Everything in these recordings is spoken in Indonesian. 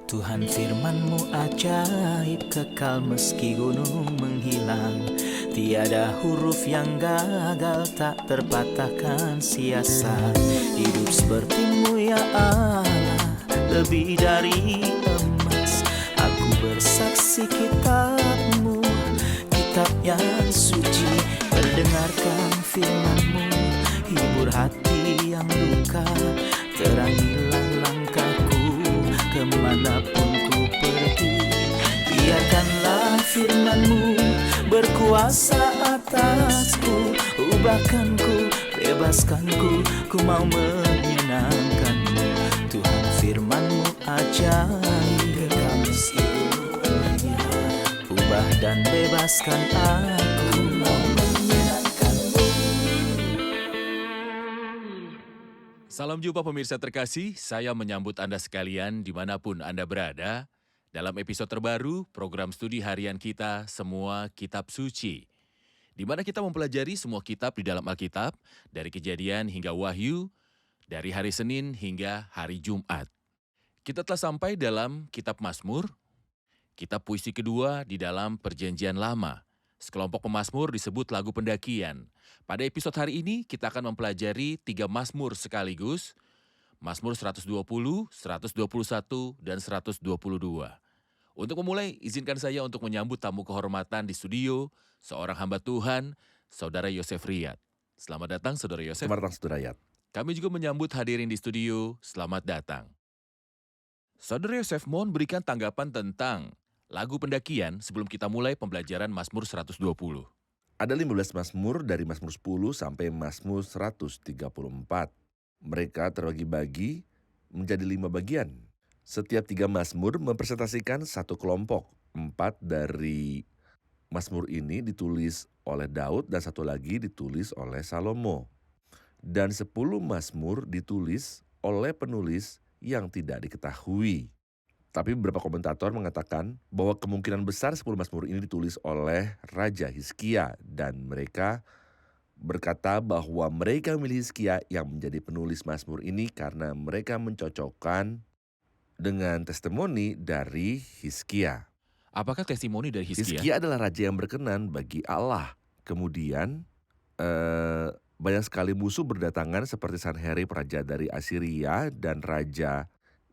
Tuhan firman-Mu ajaib, kekal meski gunung menghilang. Tiada huruf yang gagal, tak terpatahkan siasat. Hidup seperti-Mu ya Allah, lebih dari emas. Aku bersaksi kitab-Mu, kitab yang suci. Mendengarkan firman-Mu, hibur hati yang luka. Terangilah langkahku kemanapun ku pergi. Biarkanlah firman-Mu berkuasa atasku. Ubahkanku, bebaskanku, ku mau menyenangkan-Mu. Tuhan firman-Mu ajaib, kekal meski dunia. Ubah dan bebaskan aku, mau menyenangkan-Mu. Salam jumpa pemirsa terkasih, saya menyambut Anda sekalian dimanapun Anda berada dalam episode terbaru program studi harian kita Semua Kitab Suci, di mana kita mempelajari semua kitab di dalam Alkitab, dari Kejadian hingga Wahyu, dari hari Senin hingga hari Jumat. Kita telah sampai dalam kitab Mazmur, kitab puisi kedua di dalam Perjanjian Lama. Sekelompok pemazmur disebut lagu pendakian. Pada episode hari ini kita akan mempelajari 3 mazmur sekaligus, Mazmur 120, 121, dan 122. Untuk memulai, izinkan saya untuk menyambut tamu kehormatan di studio, seorang hamba Tuhan, Saudara Yosef Riyad. Selamat datang Saudara Yosef. Selamat datang Saudara Riyad. Kami juga menyambut hadirin di studio, selamat datang. Saudara Yosef, mohon berikan tanggapan tentang lagu pendakian sebelum kita mulai pembelajaran Mazmur 120. Ada 15 mazmur dari Mazmur 10 sampai Mazmur 134. Mereka terbagi-bagi menjadi 5 bagian. Setiap 3 mazmur mempresentasikan satu kelompok. 4 dari mazmur ini ditulis oleh Daud dan satu lagi ditulis oleh Salomo. Dan 10 mazmur ditulis oleh penulis yang tidak diketahui. Tapi beberapa komentator mengatakan bahwa kemungkinan besar 10 mazmur ini ditulis oleh Raja Hizkia, dan mereka berkata bahwa mereka memilih Hizkia yang menjadi penulis mazmur ini karena mereka mencocokkan dengan testimoni dari Hizkia. Apakah testimoni dari Hizkia? Hizkia adalah raja yang berkenan bagi Allah. Kemudian banyak sekali musuh berdatangan seperti Sanherib, raja dari Assyria, dan raja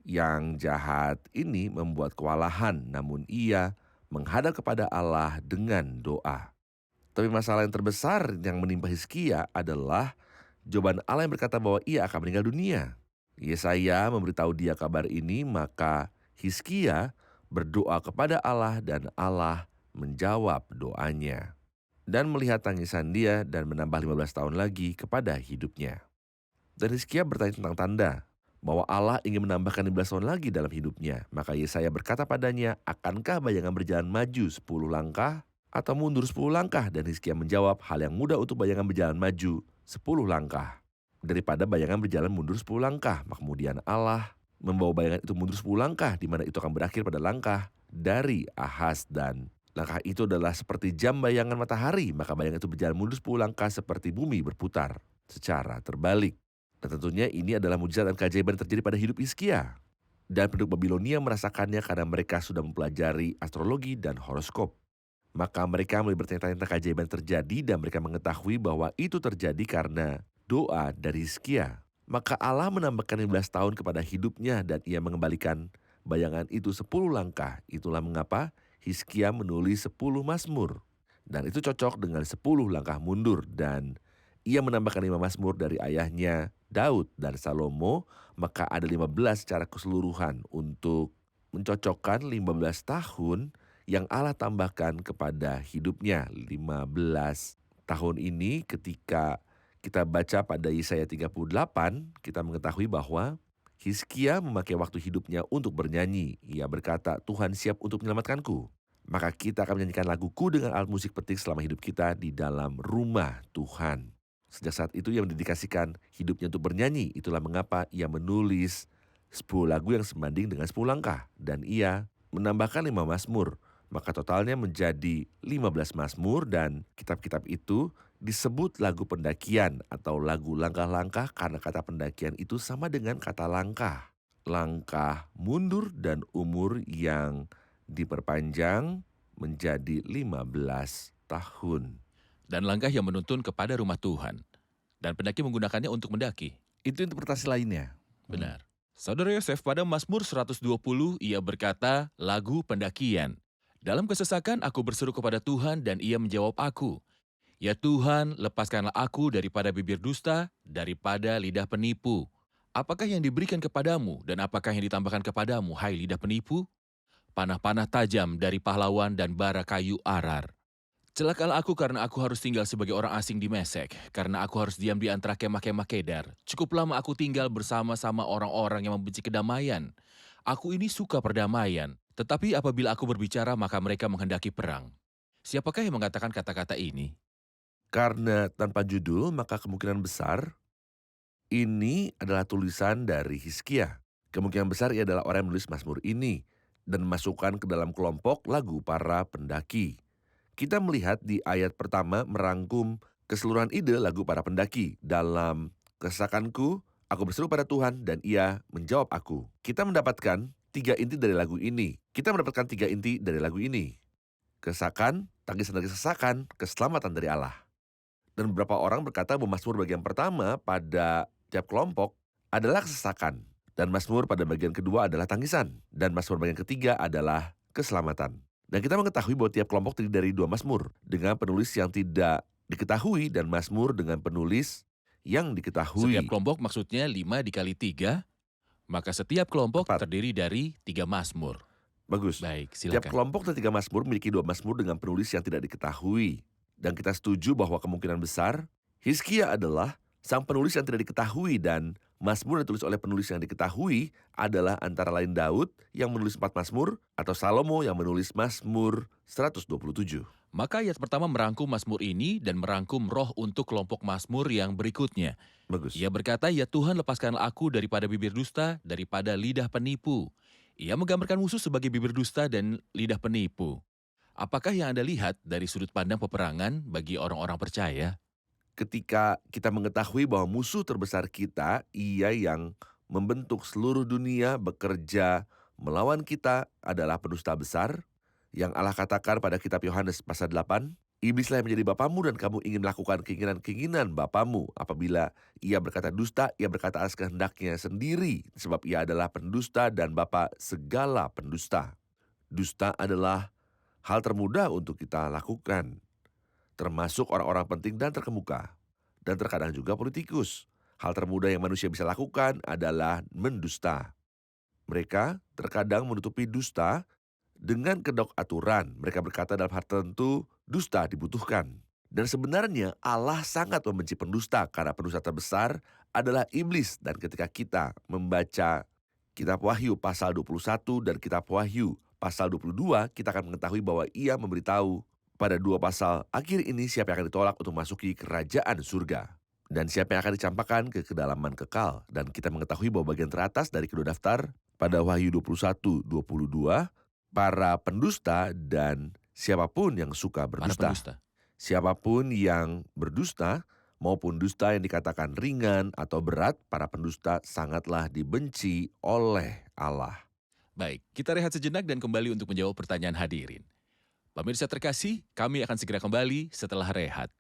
yang jahat ini membuat kewalahan, namun ia menghadap kepada Allah dengan doa. Tapi masalah yang terbesar yang menimpa Hizkia adalah jawaban Allah yang berkata bahwa ia akan meninggal dunia. Yesaya memberitahu dia kabar ini, maka Hizkia berdoa kepada Allah dan Allah menjawab doanya. Dan melihat tangisan dia dan menambah 15 tahun lagi kepada hidupnya. Dan Hizkia bertanya tentang tanda bahwa Allah ingin menambahkan 15 tahun lagi dalam hidupnya. Maka Yesaya berkata padanya, akankah bayangan berjalan maju 10 langkah atau mundur 10 langkah? Dan Hizkia menjawab, hal yang mudah untuk bayangan berjalan maju 10 langkah daripada bayangan berjalan mundur 10 langkah. Maka kemudian Allah membawa bayangan itu mundur 10 langkah, di mana itu akan berakhir pada langkah dari Ahaz, dan langkah itu adalah seperti jam bayangan matahari. Maka bayangan itu berjalan mundur 10 langkah seperti bumi berputar secara terbalik. Dan tentunya ini adalah mujizat dan keajaiban yang terjadi pada hidup Hizkia. Dan penduduk Babilonia merasakannya karena mereka sudah mempelajari astrologi dan horoskop. Maka mereka mulai bertanya-tanya tentang keajaiban yang terjadi, dan mereka mengetahui bahwa itu terjadi karena doa dari Hizkia. Maka Allah menambahkan 15 tahun kepada hidupnya dan ia mengembalikan bayangan itu 10 langkah. Itulah mengapa Hizkia menulis 10 mazmur. Dan itu cocok dengan 10 langkah mundur, dan ia menambahkan 5 mazmur dari ayahnya Daud dan Salomo, maka ada 15 secara keseluruhan untuk mencocokkan 15 tahun yang Allah tambahkan kepada hidupnya. 15 tahun ini ketika kita baca pada Yesaya 38, kita mengetahui bahwa Hizkia memakai waktu hidupnya untuk bernyanyi. Ia berkata, Tuhan siap untuk menyelamatkanku. Maka kita akan menyanyikan laguku dengan alat musik petik selama hidup kita di dalam rumah Tuhan. Sejak saat itu ia mendedikasikan hidupnya untuk bernyanyi. Itulah mengapa ia menulis 10 lagu yang sebanding dengan 10 langkah. Dan ia menambahkan 5 mazmur. Maka totalnya menjadi 15 mazmur, dan kitab-kitab itu disebut lagu pendakian atau lagu langkah-langkah karena kata pendakian itu sama dengan kata langkah. langkah mundur dan umur yang diperpanjang menjadi 15 tahun. Dan langkah yang menuntun kepada rumah Tuhan. Dan pendaki menggunakannya untuk mendaki. Itu interpretasi lainnya. Benar. Saudara Yosef, pada Mazmur 120 ia berkata lagu pendakian. Dalam kesesakan aku berseru kepada Tuhan dan ia menjawab aku. Ya Tuhan, lepaskanlah aku daripada bibir dusta, daripada lidah penipu. Apakah yang diberikan kepadamu dan apakah yang ditambahkan kepadamu, hai lidah penipu? Panah-panah tajam dari pahlawan dan bara kayu arar. Celakalah aku karena aku harus tinggal sebagai orang asing di Mesek, karena aku harus diam di antara kemah-kemah Kedar. Cukup lama aku tinggal bersama-sama orang-orang yang membenci kedamaian. Aku ini suka perdamaian, tetapi apabila aku berbicara maka mereka menghendaki perang. Siapakah yang mengatakan kata-kata ini? Karena tanpa judul, maka kemungkinan besar ini adalah tulisan dari Hizkia. Kemungkinan besar ia adalah orang yang menulis Mazmur ini dan memasukkan ke dalam kelompok lagu para pendaki. Kita melihat di ayat pertama merangkum keseluruhan ide lagu para pendaki. Dalam kesesakanku, aku berseru pada Tuhan dan ia menjawab aku. Kita mendapatkan 3 inti dari lagu ini. Kesesakan, tangisan dari kesesakan, keselamatan dari Allah. Dan beberapa orang berkata bahwa Mazmur bagian pertama pada tiap kelompok adalah kesesakan. Dan Mazmur pada bagian kedua adalah tangisan. Dan Mazmur bagian ketiga adalah keselamatan. Dan kita mengetahui bahwa tiap kelompok terdiri dari 2 Mazmur dengan penulis yang tidak diketahui dan Mazmur dengan penulis yang diketahui. Setiap kelompok maksudnya 5 dikali 3, maka setiap kelompok 4. terdiri dari 3 Mazmur. Bagus. Baik, Tiap silakan. kelompok dari 3 Mazmur memiliki 2 Mazmur dengan penulis yang tidak diketahui. Dan kita setuju bahwa kemungkinan besar Hizkia adalah sang penulis yang tidak diketahui dan Mazmur yang ditulis oleh penulis yang diketahui adalah antara lain Daud yang menulis 4 Mazmur atau Salomo yang menulis Mazmur 127. Maka ayat pertama merangkum Mazmur ini dan merangkum roh untuk kelompok Mazmur yang berikutnya. Bagus. Ia berkata, ya Tuhan lepaskanlah aku daripada bibir dusta, daripada lidah penipu. Ia menggambarkan musuh sebagai bibir dusta dan lidah penipu. Apakah yang Anda lihat dari sudut pandang peperangan bagi orang-orang percaya? Ketika kita mengetahui bahwa musuh terbesar kita, ia yang membentuk seluruh dunia bekerja melawan kita adalah pendusta besar, yang Allah katakan pada kitab Yohanes pasal 8, iblislah yang menjadi bapamu dan kamu ingin melakukan keinginan-keinginan bapamu. Apabila ia berkata dusta, ia berkata atas kehendaknya sendiri, sebab ia adalah pendusta dan bapa segala pendusta. Dusta adalah hal termudah untuk kita lakukan, termasuk orang-orang penting dan terkemuka, dan terkadang juga politikus. Hal termudah yang manusia bisa lakukan adalah mendusta. Mereka terkadang menutupi dusta dengan kedok aturan. Mereka berkata dalam hal tertentu, dusta dibutuhkan. Dan sebenarnya Allah sangat membenci pendusta karena pendusta terbesar adalah iblis. Dan ketika kita membaca kitab Wahyu pasal 21 dan kitab Wahyu pasal 22, kita akan mengetahui bahwa ia memberitahu pada 2 pasal akhir ini siapa yang akan ditolak untuk masuki kerajaan surga. Dan siapa yang akan dicampakkan ke kedalaman kekal. Dan kita mengetahui bahwa bagian teratas dari kedua daftar pada Wahyu 21-22, para pendusta dan siapapun yang suka berdusta. Siapapun yang berdusta maupun dusta yang dikatakan ringan atau berat, para pendusta sangatlah dibenci oleh Allah. Baik, kita rehat sejenak dan kembali untuk menjawab pertanyaan hadirin. Pemirsa terkasih, kami akan segera kembali setelah rehat.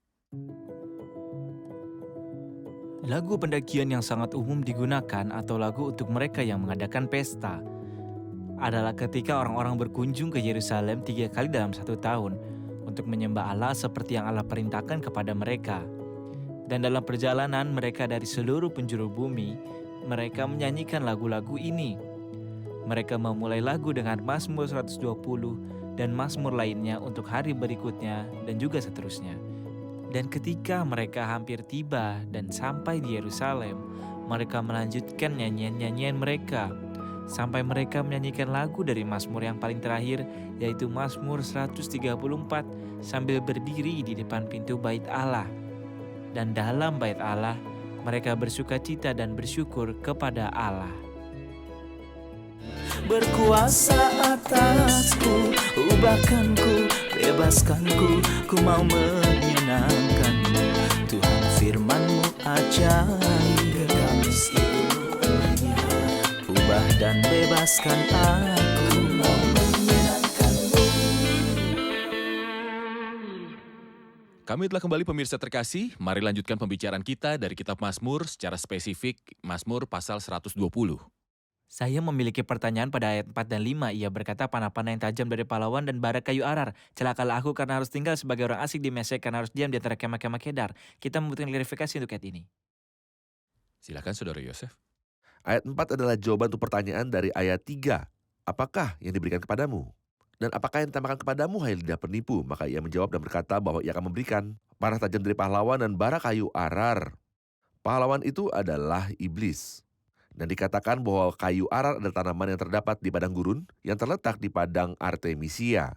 Lagu pendakian yang sangat umum digunakan atau lagu untuk mereka yang mengadakan pesta adalah ketika orang-orang berkunjung ke Yerusalem 3 kali dalam 1 tahun untuk menyembah Allah seperti yang Allah perintahkan kepada mereka. Dan dalam perjalanan mereka dari seluruh penjuru bumi, mereka menyanyikan lagu-lagu ini. Mereka memulai lagu dengan Mazmur 120 dan Mazmur lainnya untuk hari berikutnya dan juga seterusnya. Dan ketika mereka hampir tiba dan sampai di Yerusalem, mereka melanjutkan nyanyian-nyanyian mereka sampai mereka menyanyikan lagu dari Mazmur yang paling terakhir, yaitu Mazmur 134 sambil berdiri di depan pintu bait Allah. Dan dalam bait Allah, mereka bersukacita dan bersyukur kepada Allah. Berkuasa atasku, ubahkanku, bebaskanku, ku mau menyenangkanmu. Tuhan firman-Mu ajaib, kekal seluruhnya. Tolonglah dan bebaskan aku. Kami telah kembali pemirsa terkasih, mari lanjutkan pembicaraan kita dari kitab Mazmur secara spesifik Mazmur pasal 120. Saya memiliki pertanyaan pada ayat 4 dan 5. Ia berkata, panah-panah yang tajam dari pahlawan dan bara kayu arar. Celakalah aku karena harus tinggal sebagai orang asing di Mesek, karena harus diam di antara kemah-kemah Kedar. Kita membutuhkan klarifikasi untuk ayat ini. Silakan Saudara Yosef. Ayat 4 adalah jawaban untuk pertanyaan dari ayat 3. Apakah yang diberikan kepadamu? Dan apakah yang ditambahkan kepadamu, hai lidah penipu? Maka ia menjawab dan berkata bahwa ia akan memberikan panah tajam dari pahlawan dan bara kayu arar. Pahlawan itu adalah iblis. Dan dikatakan bahwa kayu arar adalah tanaman yang terdapat di padang gurun yang terletak di padang Artemisia,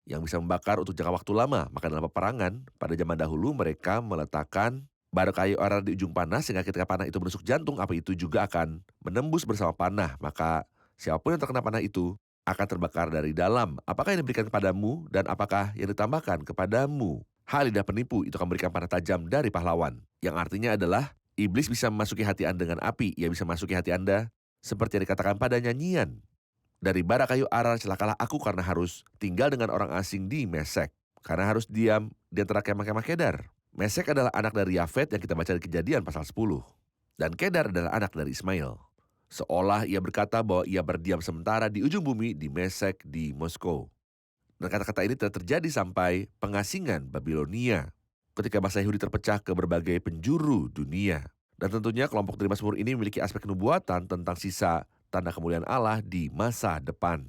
yang bisa membakar untuk jangka waktu lama. Maka dalam peperangan, pada zaman dahulu mereka meletakkan bara kayu arar di ujung panah, sehingga ketika panah itu menusuk jantung, api itu juga akan menembus bersama panah. Maka siapapun yang terkena panah itu akan terbakar dari dalam. Apakah yang diberikan kepadamu dan apakah yang ditambahkan kepadamu? Hal lidah penipu itu akan memberikan panah tajam dari pahlawan. Yang artinya adalah iblis bisa memasuki hati Anda dengan api. Ia bisa memasuki hati Anda seperti yang dikatakan pada nyanyian. Dari bara kayu arar celakalah aku karena harus tinggal dengan orang asing di Mesek. Karena harus diam di antara kemah-kemah Kedar. Mesek adalah anak dari Yafet yang kita baca di Kejadian pasal 10. Dan Kedar adalah anak dari Ismail. Seolah ia berkata bahwa ia berdiam sementara di ujung bumi di Mesek di Moskow. Dan kata-kata ini telah terjadi sampai pengasingan Babilonia, ketika bangsa Yahudi terpecah ke berbagai penjuru dunia. Dan tentunya kelompok dari Mazmur ini memiliki aspek kenubuatan tentang sisa tanda kemuliaan Allah di masa depan.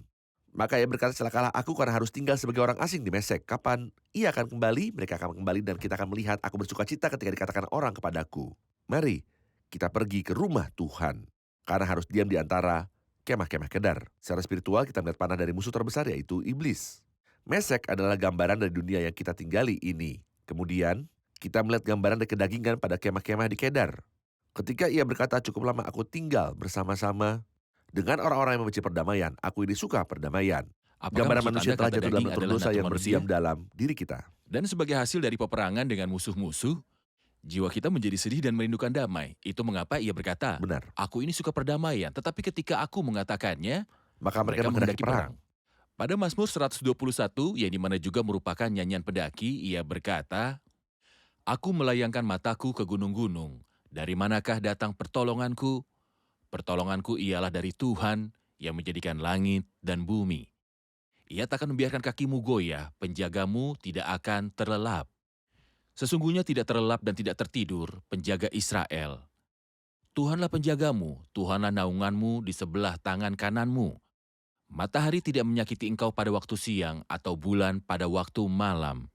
Maka ia berkata, celakalah aku karena harus tinggal sebagai orang asing di Mesek. Kapan ia akan kembali? Mereka akan kembali dan kita akan melihat aku bersuka cita ketika dikatakan orang kepadaku, mari kita pergi ke rumah Tuhan. Karena harus diam di antara kemah-kemah Kedar. Secara spiritual kita melihat panah dari musuh terbesar, yaitu iblis. Mesek adalah gambaran dari dunia yang kita tinggali ini. Kemudian kita melihat gambaran dari kedagingan pada kemah-kemah di Kedar. Ketika ia berkata, cukup lama aku tinggal bersama-sama dengan orang-orang yang membenci perdamaian. Aku ini suka perdamaian. Apakah Gambaran maksud manusia Anda telah kata jatuh dalam daging lentur adalah dosa nafsu yang manusia? berdiam dalam diri kita. Dan sebagai hasil dari peperangan dengan musuh-musuh, jiwa kita menjadi sedih dan merindukan damai. Itu mengapa ia berkata, Benar. aku ini suka perdamaian, tetapi ketika aku mengatakannya, Maka mereka mereka menghendaki menghendaki perang. perang. Pada Mazmur 121, yang dimana juga merupakan nyanyian pendaki, ia berkata, aku melayangkan mataku ke gunung-gunung. Dari manakah datang pertolonganku? Pertolonganku ialah dari Tuhan yang menjadikan langit dan bumi. Ia takkan membiarkan kakimu goyah, penjagamu tidak akan terlelap. Sesungguhnya tidak terlelap dan tidak tertidur penjaga Israel. Tuhanlah penjagamu, Tuhanlah naunganmu di sebelah tangan kananmu. Matahari tidak menyakiti engkau pada waktu siang atau bulan pada waktu malam.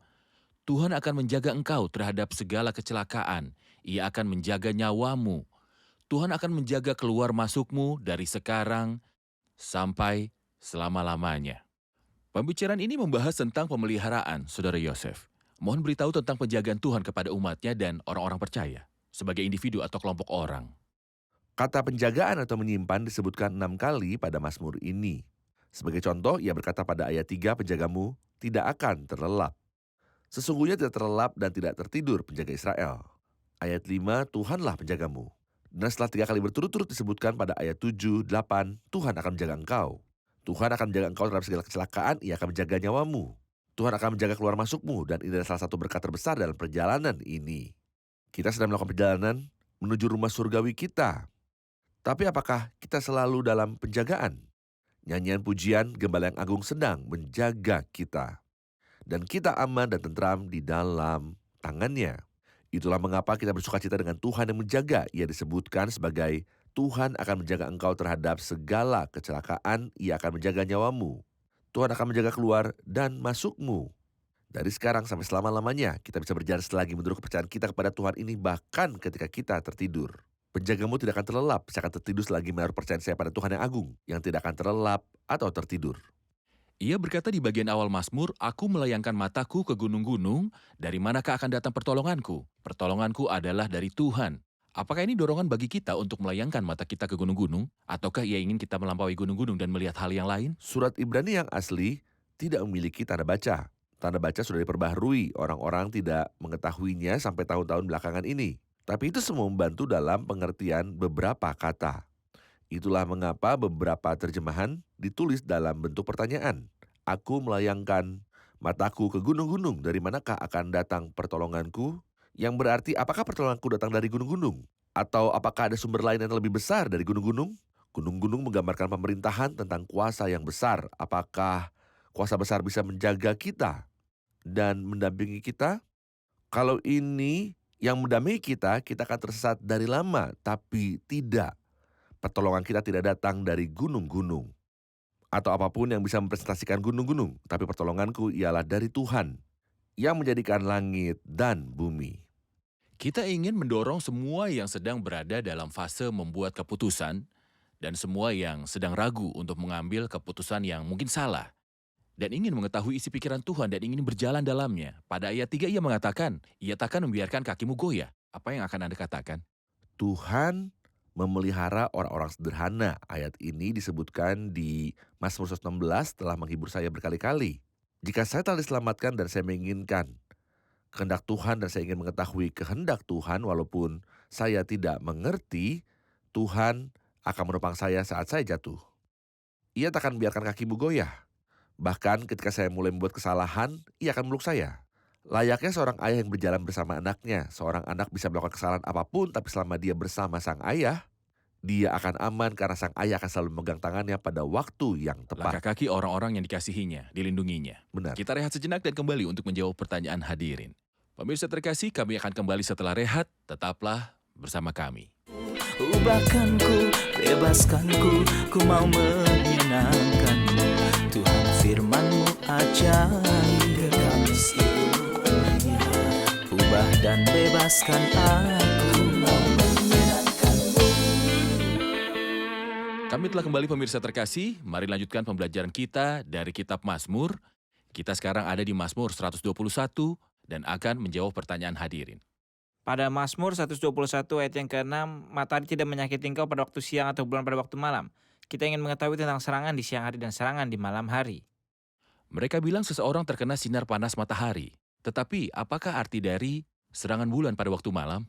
Tuhan akan menjaga engkau terhadap segala kecelakaan. Ia akan menjaga nyawamu. Tuhan akan menjaga keluar masukmu dari sekarang sampai selama-lamanya. Pembicaraan ini membahas tentang pemeliharaan, Saudara Yosef. Mohon beritahu tentang penjagaan Tuhan kepada umatnya dan orang-orang percaya, sebagai individu atau kelompok orang. Kata penjagaan atau menyimpan disebutkan 6 kali pada Mazmur ini. Sebagai contoh, ia berkata pada ayat 3, penjagamu tidak akan terlelap. Sesungguhnya tidak terlelap dan tidak tertidur penjaga Israel. Ayat 5, Tuhanlah penjagamu. Dan setelah 3 kali berturut-turut disebutkan pada ayat 7, 8, Tuhan akan menjaga engkau. Tuhan akan menjaga engkau terhadap segala kecelakaan, ia akan menjaga nyawamu. Tuhan akan menjaga keluar masukmu, dan ini adalah salah satu berkat terbesar dalam perjalanan ini. Kita sedang melakukan perjalanan menuju rumah surgawi kita. Tapi apakah kita selalu dalam penjagaan? Nyanyian pujian Gembala yang Agung sedang menjaga kita. Dan kita aman dan tentram di dalam tangannya. Itulah mengapa kita bersuka cita dengan Tuhan yang menjaga. Ia disebutkan sebagai Tuhan akan menjaga engkau terhadap segala kecelakaan, ia akan menjaga nyawamu. Tuhan akan menjaga keluar dan masukmu. Dari sekarang sampai selama-lamanya, kita bisa berjalan selagi menurut kepercayaan kita kepada Tuhan ini, bahkan ketika kita tertidur. Penjagamu tidak akan terlelap, saya akan tertidur selagi menaruh percayaan saya pada Tuhan yang agung, yang tidak akan terlelap atau tertidur. Ia berkata di bagian awal Mazmur, aku melayangkan mataku ke gunung-gunung, dari manakah akan datang pertolonganku? Pertolonganku adalah dari Tuhan. Apakah ini dorongan bagi kita untuk melayangkan mata kita ke gunung-gunung? Ataukah ia ingin kita melampaui gunung-gunung dan melihat hal yang lain? Surat Ibrani yang asli tidak memiliki tanda baca. Tanda baca sudah diperbaharui, orang-orang tidak mengetahuinya sampai tahun-tahun belakangan ini. Tapi itu semua membantu dalam pengertian beberapa kata. Itulah mengapa beberapa terjemahan ditulis dalam bentuk pertanyaan. Aku melayangkan mataku ke gunung-gunung, dari manakah akan datang pertolonganku? Yang berarti apakah pertolonganku datang dari gunung-gunung? Atau apakah ada sumber lain yang lebih besar dari gunung-gunung? Gunung-gunung menggambarkan pemerintahan tentang kuasa yang besar. Apakah kuasa besar bisa menjaga kita dan mendampingi kita? Kalau ini yang mendampingi kita, kita akan tersesat dari lama, tapi tidak. Pertolongan kita tidak datang dari gunung-gunung atau apapun yang bisa mempresentasikan gunung-gunung, tapi pertolonganku ialah dari Tuhan yang menjadikan langit dan bumi. Kita ingin mendorong semua yang sedang berada dalam fase membuat keputusan dan semua yang sedang ragu untuk mengambil keputusan yang mungkin salah dan ingin mengetahui isi pikiran Tuhan dan ingin berjalan dalamnya. Pada ayat 3 ia mengatakan, ia takkan membiarkan kakimu goyah. Apa yang akan Anda katakan? Tuhan memelihara orang-orang sederhana. Ayat ini disebutkan di Mazmur 116 telah menghibur saya berkali-kali. Jika saya telah diselamatkan dan saya menginginkan kehendak Tuhan dan saya ingin mengetahui kehendak Tuhan walaupun saya tidak mengerti, Tuhan akan menopang saya saat saya jatuh. Ia tak akan membiarkan kakimu goyah. Bahkan ketika saya mulai membuat kesalahan, ia akan meluk saya. Layaknya seorang ayah yang berjalan bersama anaknya, seorang anak bisa melakukan kesalahan apapun, tapi selama dia bersama sang ayah, dia akan aman karena sang ayah akan selalu memegang tangannya pada waktu yang Langkah tepat. kaki orang-orang yang dikasihinya, dilindunginya. Benar. Kita rehat sejenak dan kembali untuk menjawab pertanyaan hadirin. Pemirsa terkasih, kami akan kembali setelah rehat. Tetaplah bersama kami. Ubahkanku, bebaskanku, ku mau menyenangkanmu. Tuhan firman-Mu ajaib, kekal seluruhnya. Ubah dan bebaskan aku, mau menyenangkanmu. Kami telah kembali pemirsa terkasih, mari lanjutkan pembelajaran kita dari kitab Mazmur. Kita sekarang ada di Mazmur 121 dan akan menjawab pertanyaan hadirin. Pada Mazmur 121 ayat yang ke-6, matahari tidak menyakiti engkau pada waktu siang atau bulan pada waktu malam. Kita ingin mengetahui tentang serangan di siang hari dan serangan di malam hari. Mereka bilang seseorang terkena sinar panas matahari. Tetapi apakah arti dari serangan bulan pada waktu malam?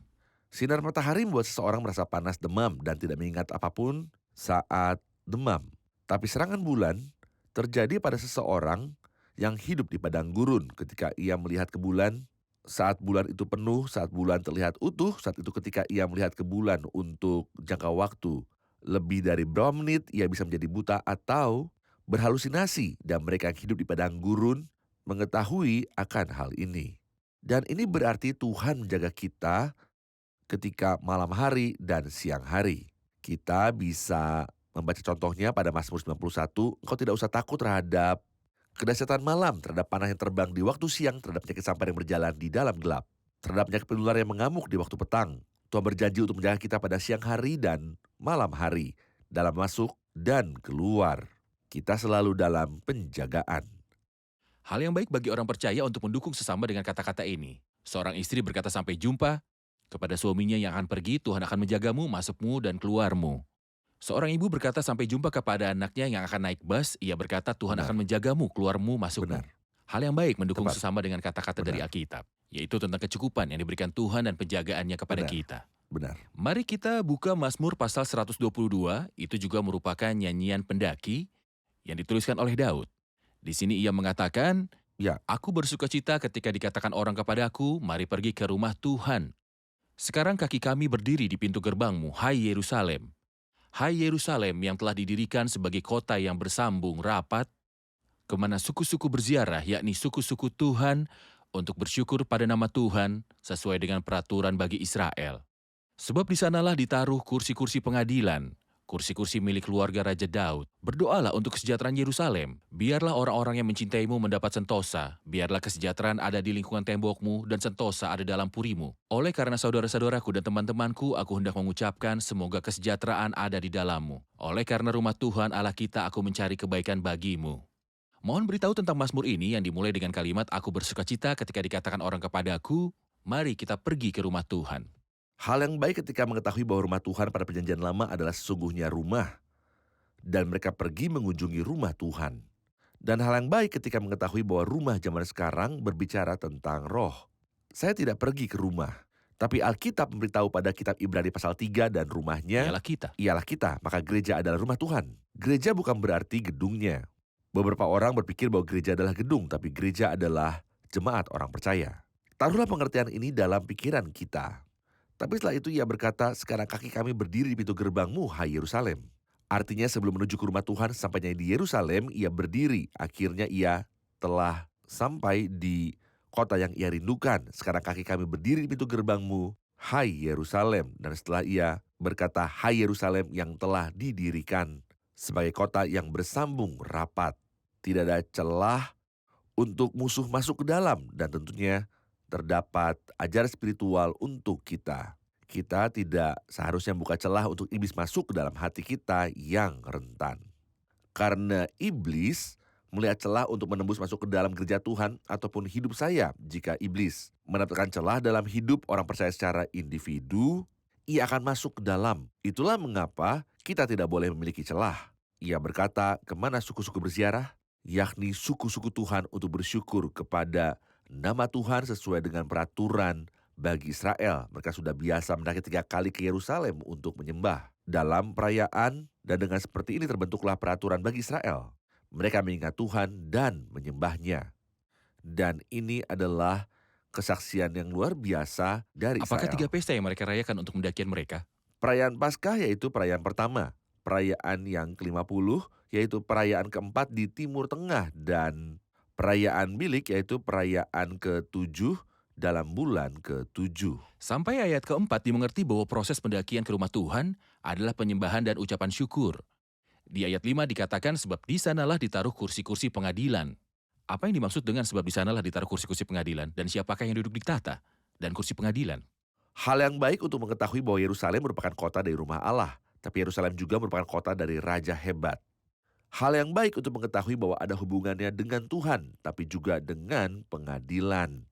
Sinar matahari membuat seseorang merasa panas, demam, dan tidak mengingat apapun saat demam. Tapi serangan bulan terjadi pada seseorang yang hidup di padang gurun ketika ia melihat ke bulan. Saat bulan itu penuh, saat bulan terlihat utuh, saat itu ketika ia melihat ke bulan untuk jangka waktu lebih dari berapa menit, ia bisa menjadi buta atau berhalusinasi. Dan mereka yang hidup di padang gurun mengetahui akan hal ini. Dan ini berarti Tuhan menjaga kita ketika malam hari dan siang hari. Kita bisa membaca contohnya pada Mazmur 91, engkau tidak usah takut terhadap kedahsyatan malam, terhadap panah yang terbang di waktu siang, terhadap penyakit sampar yang berjalan di dalam gelap, terhadap penyakit penular yang mengamuk di waktu petang. Tuhan berjanji untuk menjaga kita pada siang hari dan malam hari, dalam masuk dan keluar. Kita selalu dalam penjagaan. Hal yang baik bagi orang percaya untuk mendukung sesama dengan kata-kata ini. Seorang istri berkata sampai jumpa kepada suaminya yang akan pergi, Tuhan akan menjagamu, masukmu dan keluarmu. Seorang ibu berkata sampai jumpa kepada anaknya yang akan naik bus, ia berkata Tuhan Benar. akan menjagamu, keluarmu, masukmu. Benar. Hal yang baik mendukung Tepat. sesama dengan kata-kata dari Benar. Alkitab, yaitu tentang kecukupan yang diberikan Tuhan dan penjagaannya kepada Benar. kita. Benar. Mari kita buka Mazmur pasal 122, itu juga merupakan nyanyian pendaki yang dituliskan oleh Daud. Di sini ia mengatakan, Ya. Aku bersukacita ketika dikatakan orang kepadaku, mari pergi ke rumah Tuhan. Sekarang kaki kami berdiri di pintu gerbangmu, hai Yerusalem. Hai Yerusalem yang telah didirikan sebagai kota yang bersambung rapat, kemana suku-suku berziarah, yakni suku-suku Tuhan, untuk bersyukur pada nama Tuhan sesuai dengan peraturan bagi Israel. Sebab di sanalah ditaruh kursi-kursi pengadilan, kursi-kursi milik keluarga Raja Daud. Berdoalah untuk kesejahteraan Yerusalem. Biarlah orang-orang yang mencintaimu mendapat sentosa. Biarlah kesejahteraan ada di lingkungan tembokmu dan sentosa ada dalam purimu. Oleh karena saudara-saudaraku dan teman-temanku, aku hendak mengucapkan semoga kesejahteraan ada di dalammu. Oleh karena rumah Tuhan Allah kita, aku mencari kebaikan bagimu. Mohon beritahu tentang Mazmur ini yang dimulai dengan kalimat aku bersukacita ketika dikatakan orang kepadaku, mari kita pergi ke rumah Tuhan. Hal yang baik ketika mengetahui bahwa rumah Tuhan pada perjanjian lama adalah sesungguhnya rumah. Dan mereka pergi mengunjungi rumah Tuhan. Dan hal yang baik ketika mengetahui bahwa rumah zaman sekarang berbicara tentang roh. Saya tidak pergi ke rumah. Tapi Alkitab memberitahu pada kitab Ibrani pasal 3 dan rumahnya Ialah kita. ialah kita, maka gereja adalah rumah Tuhan. Gereja bukan berarti gedungnya. Beberapa orang berpikir bahwa gereja adalah gedung, tapi gereja adalah jemaat orang percaya. Taruhlah pengertian ini dalam pikiran kita. Tapi setelah itu ia berkata, sekarang kaki kami berdiri di pintu gerbangmu, hai Yerusalem. Artinya sebelum menuju ke rumah Tuhan, sampainya di Yerusalem, ia berdiri. Akhirnya ia telah sampai di kota yang ia rindukan. Sekarang kaki kami berdiri di pintu gerbangmu, hai Yerusalem. Dan setelah ia berkata, hai Yerusalem yang telah didirikan sebagai kota yang bersambung rapat. Tidak ada celah untuk musuh masuk ke dalam, dan tentunya terdapat ajaran spiritual untuk kita. Kita tidak seharusnya buka celah untuk iblis masuk ke dalam hati kita yang rentan. Karena iblis melihat celah untuk menembus masuk ke dalam gereja Tuhan ataupun hidup saya. Jika iblis mendapatkan celah dalam hidup orang percaya secara individu, ia akan masuk ke dalam. Itulah mengapa kita tidak boleh memiliki celah. Ia berkata, kemana suku-suku berziarah? Yakni suku-suku Tuhan untuk bersyukur kepada nama Tuhan sesuai dengan peraturan bagi Israel. Mereka sudah biasa mendaki 3 kali ke Yerusalem untuk menyembah. Dalam perayaan dan dengan seperti ini terbentuklah peraturan bagi Israel. Mereka mengingat Tuhan dan menyembahnya. Dan ini adalah kesaksian yang luar biasa dari Apakah 3 Israel. pesta yang mereka rayakan untuk pendakian mereka? Perayaan Paskah yaitu perayaan pertama. Perayaan yang ke-50 yaitu perayaan keempat di Timur Tengah. Dan perayaan Bilik yaitu perayaan ke-7 dalam bulan ke-7. Sampai ayat keempat dimengerti bahwa proses pendakian ke rumah Tuhan adalah penyembahan dan ucapan syukur. Di ayat 5 dikatakan sebab di sanalah ditaruh kursi-kursi pengadilan. Apa yang dimaksud dengan sebab di sanalah ditaruh kursi-kursi pengadilan dan siapakah yang duduk di tahta dan kursi pengadilan? Hal yang baik untuk mengetahui bahwa Yerusalem merupakan kota dari rumah Allah, tapi Yerusalem juga merupakan kota dari raja hebat. Hal yang baik untuk mengetahui bahwa ada hubungannya dengan Tuhan, tapi juga dengan pengadilan.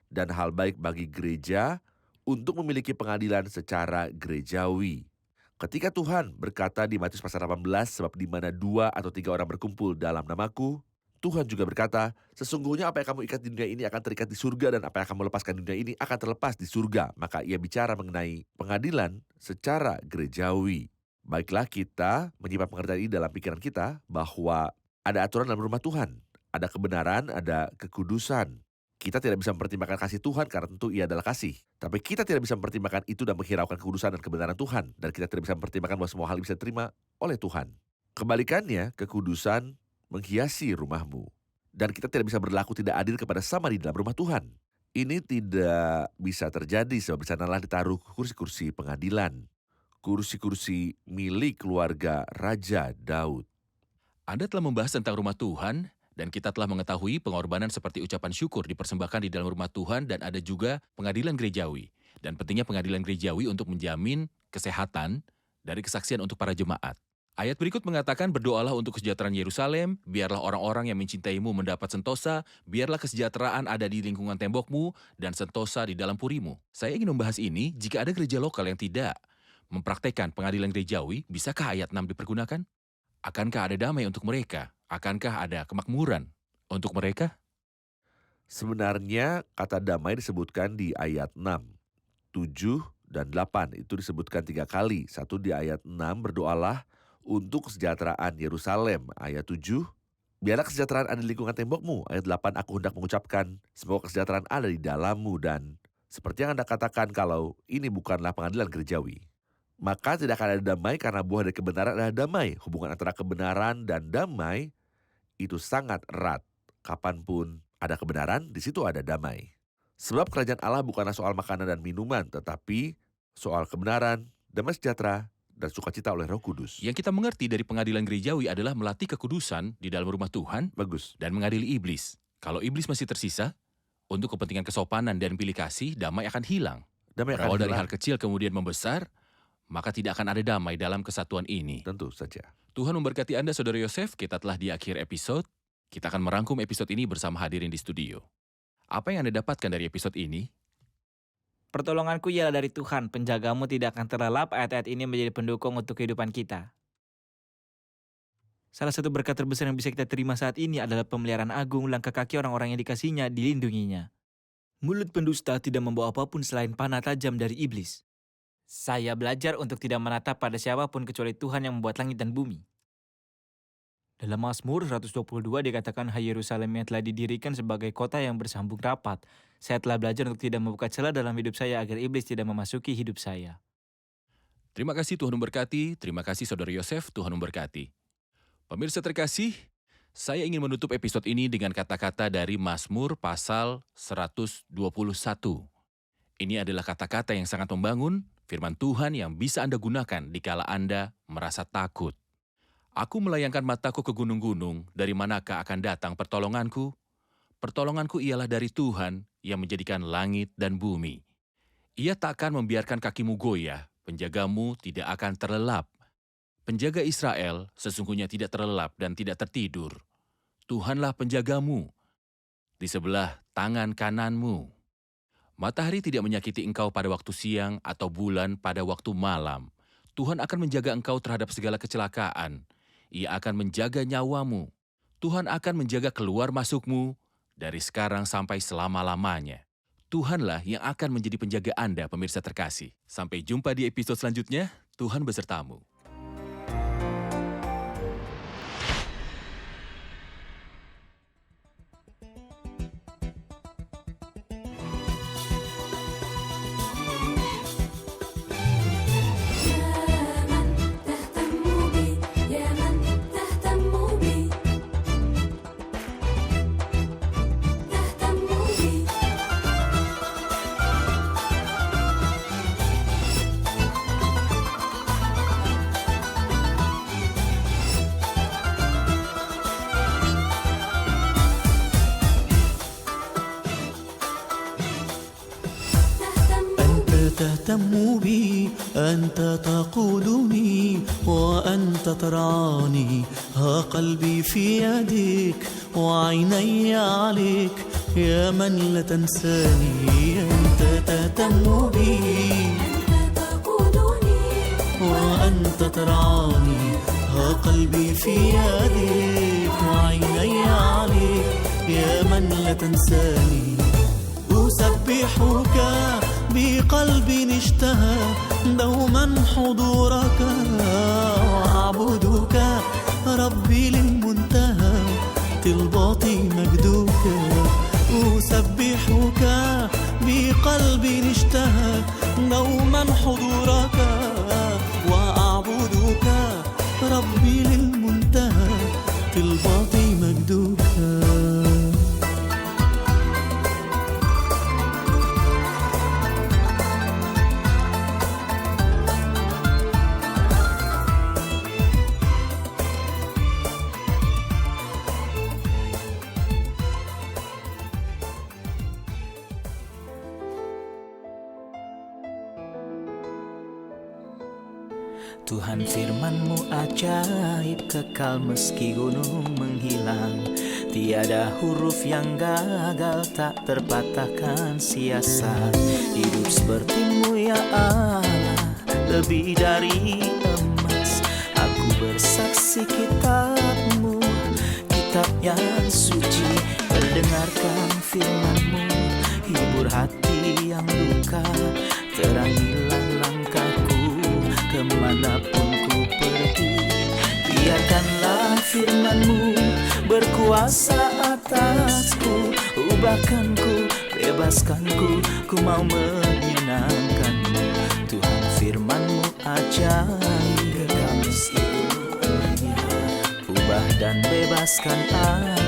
Dan hal baik bagi gereja untuk memiliki pengadilan secara gerejawi. Ketika Tuhan berkata di Matius pasal 18, sebab di mana 2 atau 3 orang berkumpul dalam namaku, Tuhan juga berkata, sesungguhnya apa yang kamu ikat di dunia ini akan terikat di surga, dan apa yang kamu lepaskan di dunia ini akan terlepas di surga. Maka ia bicara mengenai pengadilan secara gerejawi. Baiklah kita menyimpan pengertian ini dalam pikiran kita bahwa ada aturan dalam rumah Tuhan. Ada kebenaran, ada kekudusan. Kita tidak bisa mempertimbangkan kasih Tuhan karena tentu ia adalah kasih. Tapi kita tidak bisa mempertimbangkan itu dan menghiraukan kekudusan dan kebenaran Tuhan. Dan kita tidak bisa mempertimbangkan bahwa semua hal bisa diterima oleh Tuhan. Kebalikannya, kekudusan menghiasi rumahmu. Dan kita tidak bisa berlaku tidak adil kepada sama di dalam rumah Tuhan. Ini tidak bisa terjadi sebab di sanalah ditaruh kursi-kursi pengadilan. Kursi-kursi milik keluarga Raja Daud. Anda telah membahas tentang rumah Tuhan dan kita telah mengetahui pengorbanan seperti ucapan syukur dipersembahkan di dalam rumah Tuhan dan ada juga pengadilan gerejawi. Dan pentingnya pengadilan gerejawi untuk menjamin kesehatan dari kesaksian untuk para jemaat. Ayat berikut mengatakan berdoalah untuk kesejahteraan Yerusalem, biarlah orang-orang yang mencintaimu mendapat sentosa, biarlah kesejahteraan ada di lingkungan tembokmu dan sentosa di dalam purimu. Saya ingin membahas ini jika ada gereja lokal yang tidak mempraktekkan pengadilan gerejawi, bisakah ayat 6 dipergunakan? Akankah ada damai untuk mereka? Akankah ada kemakmuran untuk mereka? Sebenarnya kata damai disebutkan di ayat 6, 7, dan 8. Itu disebutkan 3 kali. Satu di ayat 6, berdoalah untuk kesejahteraan Yerusalem. Ayat 7, biarlah kesejahteraan ada di lingkungan tembokmu. Ayat 8, aku hendak mengucapkan semoga kesejahteraan ada di dalammu. Dan seperti yang Anda katakan kalau ini bukanlah pengadilan gerejawi, maka tidak akan ada damai karena buah dari kebenaran adalah damai. Hubungan antara kebenaran dan damai itu sangat erat. Kapanpun ada kebenaran, di situ ada damai. Sebab kerajaan Allah bukanlah soal makanan dan minuman, tetapi soal kebenaran, damai sejahtera, dan sukacita oleh Roh Kudus. Yang kita mengerti dari pengadilan gerejawi adalah melatih kekudusan di dalam rumah Tuhan Bagus. dan mengadili iblis. Kalau iblis masih tersisa, untuk kepentingan kesopanan dan pilih kasih, damai akan hilang. Damai akan Berawal dari hilang. hal kecil kemudian membesar, maka tidak akan ada damai dalam kesatuan ini. Tentu saja. Tuhan memberkati Anda, Saudara Yosef. Kita telah di akhir episode. Kita akan merangkum episode ini bersama hadirin di studio. Apa yang Anda dapatkan dari episode ini? Pertolonganku ialah dari Tuhan, penjagamu tidak akan terlelap. Ayat-ayat ini menjadi pendukung untuk kehidupan kita. Salah satu berkat terbesar yang bisa kita terima saat ini adalah pemeliharaan agung, langkah kaki orang-orang yang dikasihinya dilindunginya. Mulut pendusta tidak membawa apapun selain panah tajam dari iblis. Saya belajar untuk tidak menatap pada siapapun kecuali Tuhan yang membuat langit dan bumi. Dalam Mazmur 122 dikatakan, Hai Yerusalem yang telah didirikan sebagai kota yang bersambung rapat. Saya telah belajar untuk tidak membuka celah dalam hidup saya agar iblis tidak memasuki hidup saya. Terima kasih Tuhan memberkati, terima kasih Saudara Yosef, Tuhan memberkati. Pemirsa terkasih, saya ingin menutup episode ini dengan kata-kata dari Mazmur pasal 121. Ini adalah kata-kata yang sangat membangun, firman Tuhan yang bisa Anda gunakan dikala Anda merasa takut. Aku melayangkan mataku ke gunung-gunung, dari manakah akan datang pertolonganku? Pertolonganku ialah dari Tuhan yang menjadikan langit dan bumi. Ia tak akan membiarkan kakimu goyah, penjagamu tidak akan terlelap. Penjaga Israel sesungguhnya tidak terlelap dan tidak tertidur. Tuhanlah penjagamu, di sebelah tangan kananmu. Matahari tidak menyakiti engkau pada waktu siang atau bulan pada waktu malam. Tuhan akan menjaga engkau terhadap segala kecelakaan. Ia akan menjaga nyawamu. Tuhan akan menjaga keluar masukmu dari sekarang sampai selama-lamanya. Tuhanlah yang akan menjadi penjaga Anda, pemirsa terkasih. Sampai jumpa di episode selanjutnya. Tuhan besertamu. تهتم بي أنت تقودني وأنت ترعاني ها قلبي في يدك وعيني عليك يا من لا تنساني أنت تهتم بي أنت تقودني وأنت ترعاني ها قلبي في يدك وعيني عليك يا من لا تنساني أسبحك بقلب اشتهى دوما حضورك وأعبدك ربي للمنتهى طلباتي مجدك أسبحك بقلب اشتهى دوما حضورك وأعبدك ربي للمنتهى طلباتي مجدك. Tuhan firman-Mu ajaib, kekal meski gunung menghilang. Tiada huruf yang gagal, tak terpatahkan siasat. Hidup seperti-Mu ya Allah, lebih dari emas. Aku bersaksi kitab-Mu, kitab yang suci. Mendengarkan firman-Mu, hibur hati yang luka. Terangilah langkahku kemanapun ku pergi. Biarkanlah firman-Mu berkuasa atasku. Ubahkanku, bebaskanku, ku mau menyenangkan-Mu. Tuhan firman-Mu ajaib, kekal meski dunia. Ubah dan bebaskan aku.